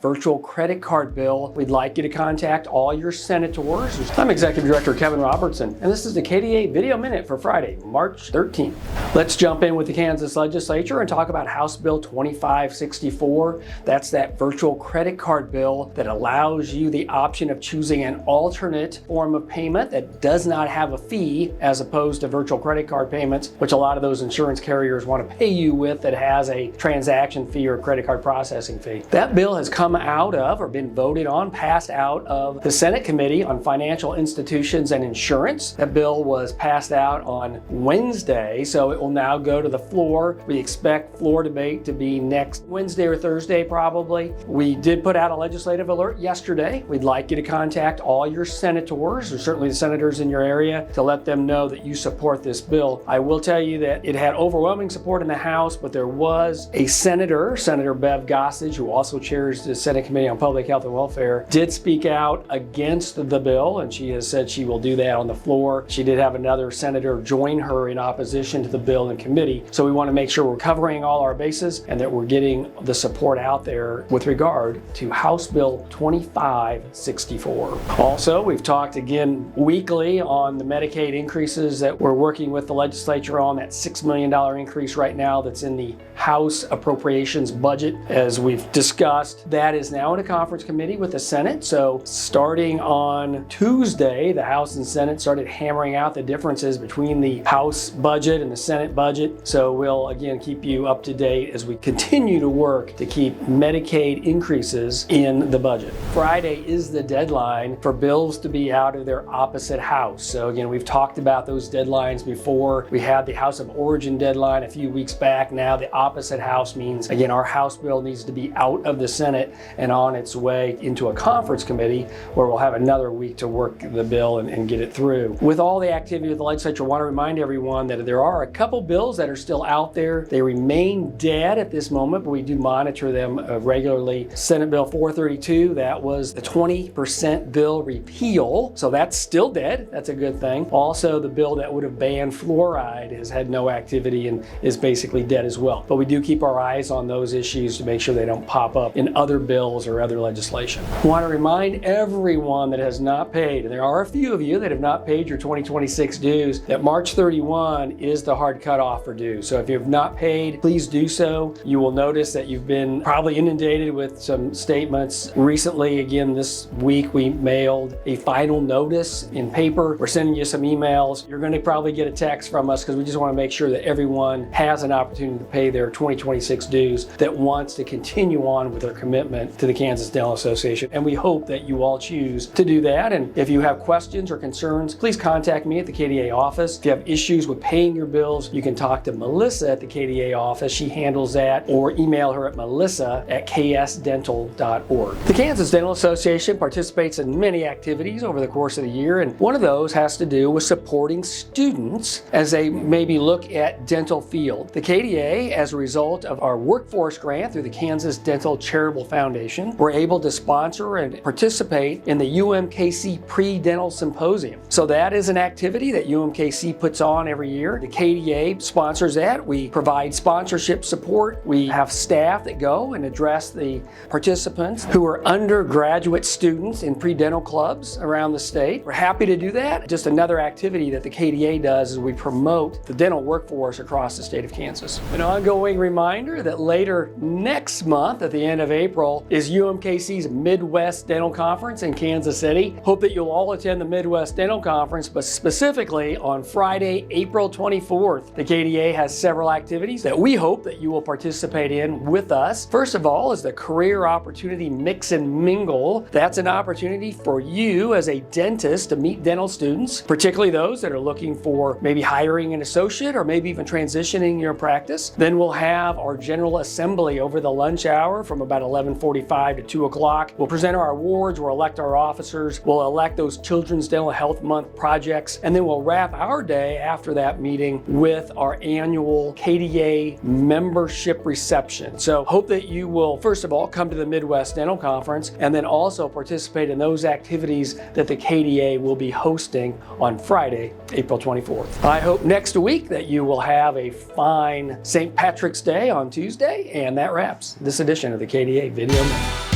virtual credit card bill. We'd like you to contact all your senators. I'm Executive Director Kevin Robertson, and this is the KDA Video Minute for Friday, March 13th. Let's jump in with the Kansas Legislature and talk about House Bill 2564. That's that virtual credit card bill that allows you the option of choosing an alternate form of payment that does not have a fee as opposed to virtual credit card payments, which a lot of those insurance carriers want to pay you with that has a transaction fee or credit card processing fee. That bill has come out of or been voted on, passed out of the Senate Committee on Financial Institutions and Insurance. That bill was passed out on Wednesday, so it will now go to the floor. We expect floor debate to be next Wednesday or Thursday probably. We did put out a legislative alert yesterday. We'd like you to contact all your senators, or certainly the senators in your area, to let them know that you support this bill. I will tell you that it had overwhelming support in the House, but there was a senator, Senator Bev Gossage, who also chairs the Senate Committee on Public Health and Welfare, did speak out against the bill, and she has said she will do that on the floor. She did have another senator join her in opposition to the bill in committee. So we want to make sure we're covering all our bases and that we're getting the support out there with regard to House Bill 2564. Also, we've talked again weekly on the Medicaid increases that we're working with the legislature on, that $6 million increase right now that's in the House Appropriations budget. As we've discussed, that is now in a conference committee with the Senate. So starting on Tuesday, the House and Senate started hammering out the differences between the House budget and the Senate budget. So we'll again keep you up to date as we continue to work to keep Medicaid increases in the budget. Friday is the deadline for bills to be out of their opposite house. So again, we've talked about those deadlines before. We had the House of Origin deadline a few weeks back. Now the opposite house means, again, our House bill needs to be out of the Senate and on its way into a conference committee where we'll have another week to work the bill and get it through. With all the activity of the legislature, I want to remind everyone that there are a couple bills that are still out there. They remain dead at this moment, but we do monitor them regularly. Senate Bill 432, that was the 20% bill repeal, so that's still dead. That's a good thing. Also, the bill that would have banned fluoride has had no activity and is basically dead as well. But we do keep our eyes on those issues to make sure they don't pop up in other bills or other legislation. I want to remind everyone that has not paid, and there are a few of you that have not paid your 2026 dues, that March 31 is the hard cutoff for dues. So if you have not paid, please do so. You will notice that you've been probably inundated with some statements. Recently, again, this week, we mailed a final notice in paper. We're sending you some emails. You're going to probably get a text from us because we just want to make sure that everyone has an opportunity to pay their 2026 dues that wants to continue on with their commitment to the Kansas Dental Association. And we hope that you all choose to do that. And if you have questions or concerns, please contact me at the KDA office. If you have issues with paying your bills, you can talk to Melissa at the KDA office. She handles that, or email her at melissa@ksdental.org. The Kansas Dental Association participates in many activities over the course of the year, and one of those has to do with supporting students as they maybe look at dental field. The KDA, as a result of our workforce grant through the Kansas Dental Charitable Foundation, we're able to sponsor and participate in the UMKC PreDental Symposium. So that is an activity that UMKC puts on every year. The KDA sponsors that. We provide sponsorship support. We have staff that go and address the participants who are undergraduate students in pre-dental clubs around the state. We're happy to do that. Just another activity that the KDA does is we promote the dental workforce across the state of Kansas. An ongoing reminder that later next month, at the end of April, is UMKC's Midwest Dental Conference in Kansas City. Hope that you'll all attend the Midwest Dental Conference, but specifically on Friday, April 24th. The KDA has several activities that we hope that you will participate in with us. First of all is the Career Opportunity Mix and Mingle. That's an opportunity for you as a dentist to meet dental students, particularly those that are looking for maybe hiring an associate or maybe even transitioning your practice. Then we'll have our General Assembly over the lunch hour from about 11:45 to 2 o'clock. We'll present our awards, we'll elect our officers, we'll elect those Children's Dental Health Month projects, and then we'll wrap our day after that meeting with our annual KDA membership reception. So hope that you will, first of all, come to the Midwest Dental Conference and then also participate in those activities that the KDA will be hosting on Friday, April 24th. I hope next week that you will have a fine St. Patrick's Day on Tuesday, and that wraps this edition of the KDA Video Minute.